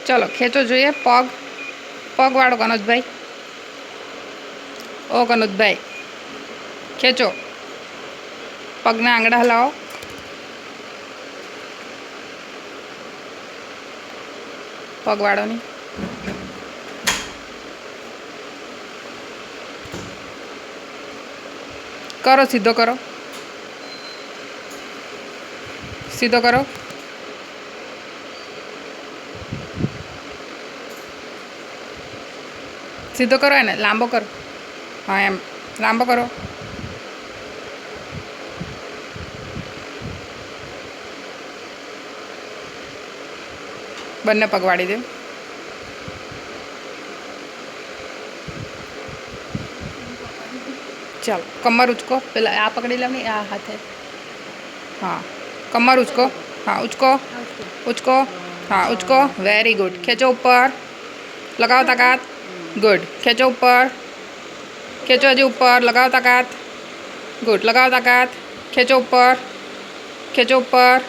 चलो खेचो જોઈએ पग पग वाड़ो कनोज भाई ओ कनोज भाई खेचो पगना आंगड़ा हलाओ पग वाड़ो नहीं करो सीधो करो सीधो करो सीधो करो है ना लांबो करो हाँ एम लांबो करो बन्ने पग वाड़ी दे चलो कमर उचको पहला आ पकड़ी लो नहीं आ हाथ है हाँ कमर उचको हाँ उचको उचको हाँ उचको वेरी गुड खींचो ऊपर लगाओ ताकत गुड खींचो ऊपर खींचो हजी ऊपर लगाओ ताकत गुड लगाओ ताकत खींचो ऊपर